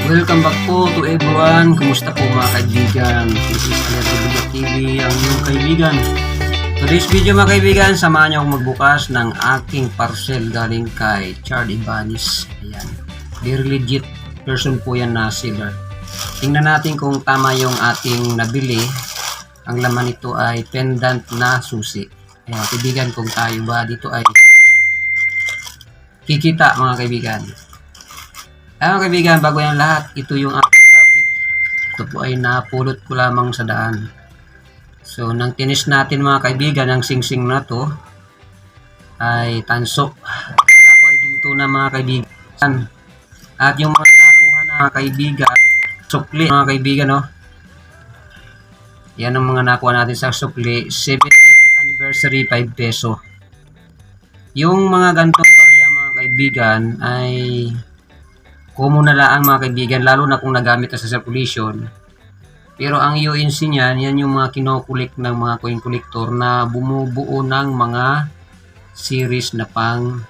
Welcome back po to everyone. Kumusta po mga kaibigan? This is Alerto TV, ang inyong kaibigan. Today's video mga kaibigan, samahan niyo akong magbukas ng aking parcel galing kay Chard Ibanez. Ayan. Very legit person po yan na seller. Tingnan natin kung tama yung ating nabili. Ang laman nito ay pendant na susi. Ayan kaibigan, kung tayo ba dito ay kikita mga kaibigan. Mga kaibigan, bago yan lahat, ito yung aking topic. Ito po ay napulot ko lamang sa daan. So, nang tinis natin mga kaibigan, ang singsing na to ay tanso. Wala po ay ginto na mga kaibigan. At yung mga nakuha na mga kaibigan, sukli mga kaibigan, no? Yan ang mga nakuha natin sa sukli. 70th anniversary, 5 peso. Yung mga gantong barya mga kaibigan ay common na lang mga kaibigan, lalo na kung nagamit na sa circulation. Pero ang UNC niyan, yan yung mga kinokulik ng mga coin collector na bumubuo ng mga series na pang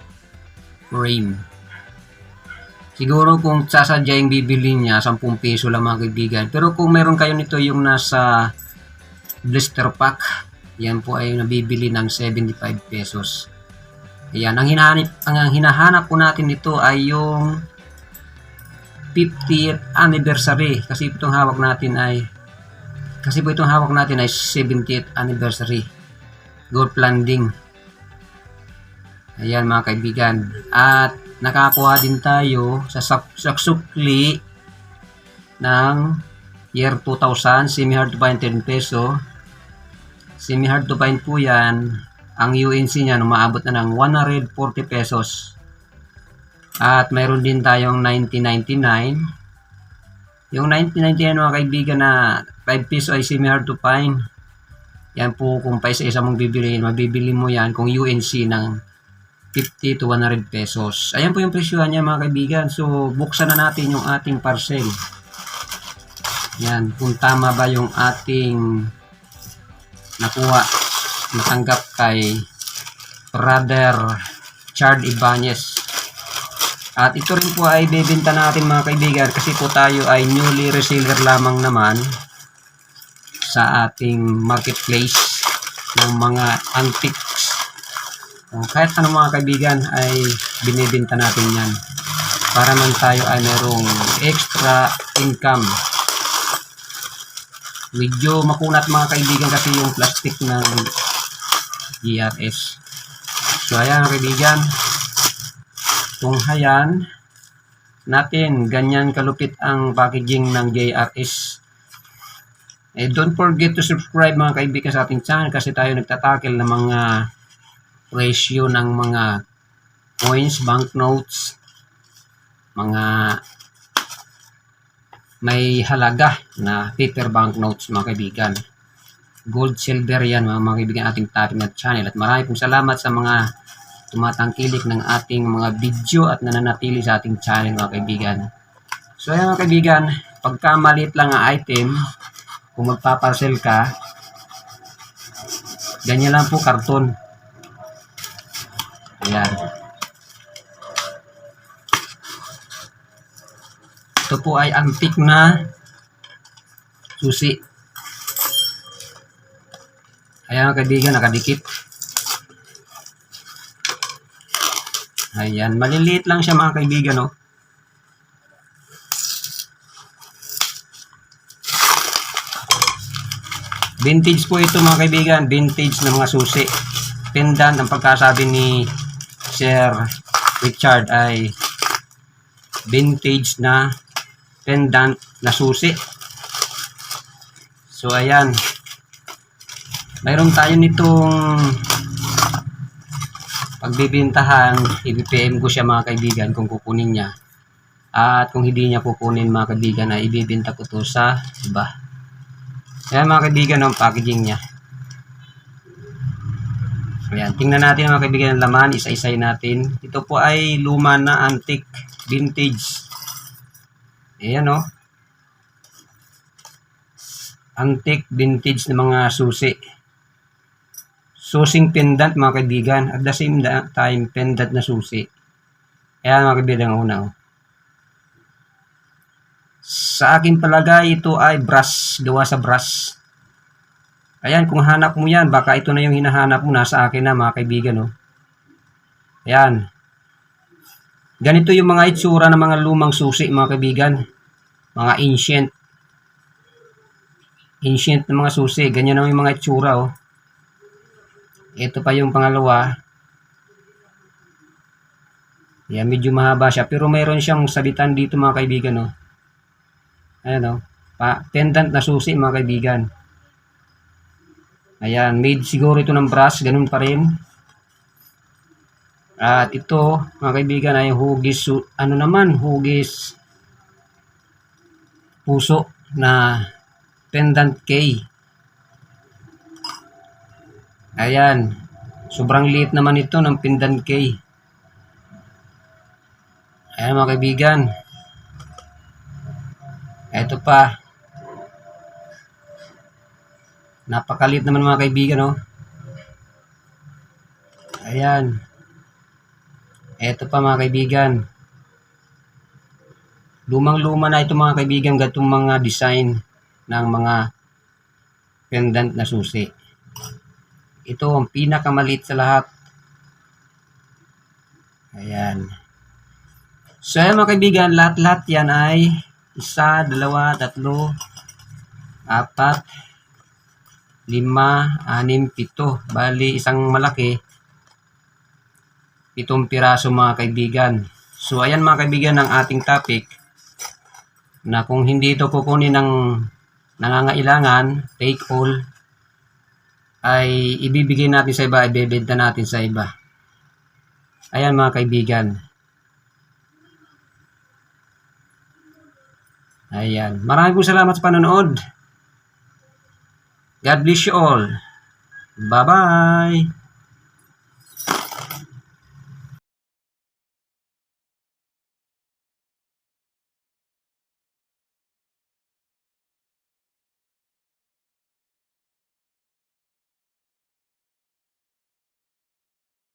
frame. Siguro kung sasadya yung bibili niya, 10 peso lang mga kaibigan. Pero kung meron kayo nito yung nasa blister pack, yan po ay nabibili ng 75 pesos. Ayan, ang hinahanap po natin nito ay yung 50th anniversary kasi itong hawak natin ay 70th anniversary gold landing. Ayan mga kaibigan, at nakakuha din tayo sa sukli ng year 2000. Semi hard to find 10 peso, semi hard to find po yan. Ang UNC niya umaabot na ng 140 pesos. At mayroon din tayong 1999. Yung 1999 mga kaibigan na 5 peso ay semi hard to find. Yan po kung paisa-isa mong bibiliin, mabibili mo yan kung UNC ng 50 to 100 pesos. Ayan po yung presyohan niya mga kaibigan. So buksan na natin yung ating parcel. Yan, kung tama ba yung ating nakuha, natanggap kay Brother Chard Ibanez. At ito rin po ay bebenta natin mga kaibigan kasi po tayo ay newly reseller lamang naman sa ating marketplace ng mga antiques. Kahit ano mga kaibigan ay binibenta natin yan para man tayo ay merong extra income. Medyo makunat mga kaibigan kasi yung plastic ng GRS. So ayan mga kaibigan, kung hayan natin, ganyan kalupit ang packaging ng JRS. Don't forget to subscribe mga kaibigan sa ating channel kasi tayo nagtatakil ng mga ratio ng mga coins, banknotes, mga may halaga na paper banknotes mga kaibigan. Gold, silver yan mga kaibigan ating topic na channel. At marami pong salamat sa mga tumatangkilik ng ating mga video at nananatili sa ating channel mga kaibigan. So ayan mga kaibigan, pagka maliit lang ang item, kung magpaparcel ka, ganyan lang po, karton. Ayan. Ito po ay antique na susi. Ayan mga kaibigan, nakadikit. Ayan, maliliit lang siya mga kaibigan, no? Vintage po ito mga kaibigan, vintage na mga susi. Pendant, ang pagkasabi ni Sir Richard ay vintage na pendant na susi. So ayan, mayroon tayo nitong pagbibintahan. I-PM ko siya mga kaibigan kung kukunin niya, at kung hindi niya kukunin mga kaibigan ay ibibenta ko to sa iba. Ayan mga kaibigan ang packaging niya. Ayan, tingnan natin mga kaibigan ang laman, isa-isay natin. Ito po ay luma na antique, vintage. Ayan o, antique vintage na mga susi. Susing pendant mga kaibigan, at the same time pendant na susi. Ayan mga kaibigan ang una. Sa akin palagay, ito ay brass, gawa sa brass. Ayan, kung hanap mo yan, baka ito na yung hinahanap mo, nasa akin na mga kaibigan, oh. Ayan. Ganito yung mga itsura ng mga lumang susi, mga kaibigan. Mga ancient. Ancient na mga susi. Ganyan naman yung mga itsura, oh. Ito pa yung pangalawa. Ayan, medyo mahaba siya. Pero mayroon siyang sabitan dito, mga kaibigan, oh. Ayan, oh. Pendant na susi, mga kaibigan. Ayan, made siguro ito ng brass, ganun pa rin. At ito, mga kaibigan, ay hugis, hugis puso na pendant K. Ayan, sobrang liit naman ito ng pendant K. Ayan, mga kaibigan. Ito pa. Napakalit naman, mga kaibigan, oh. Ayan. Ito pa, mga kaibigan. Lumang-luma na ito, mga kaibigan, gatong mga design ng mga pendant na susi. Ito ang pinakamaliit sa lahat. Ayan. So, ayan, mga kaibigan, lahat-lahat yan ay 1, 2, 3, 4, 5, 6, 7. Bali, isang malaki, 7 piraso, mga kaibigan. So, ayan, mga kaibigan, ang ating topic na kung hindi ito kukunin ng nangangailangan, take all, ay ibibigay natin sa iba, ibebenta natin sa iba. Ayan, mga kaibigan. Ayan. Maraming po salamat sa panonood. God bless you all. Bye-bye.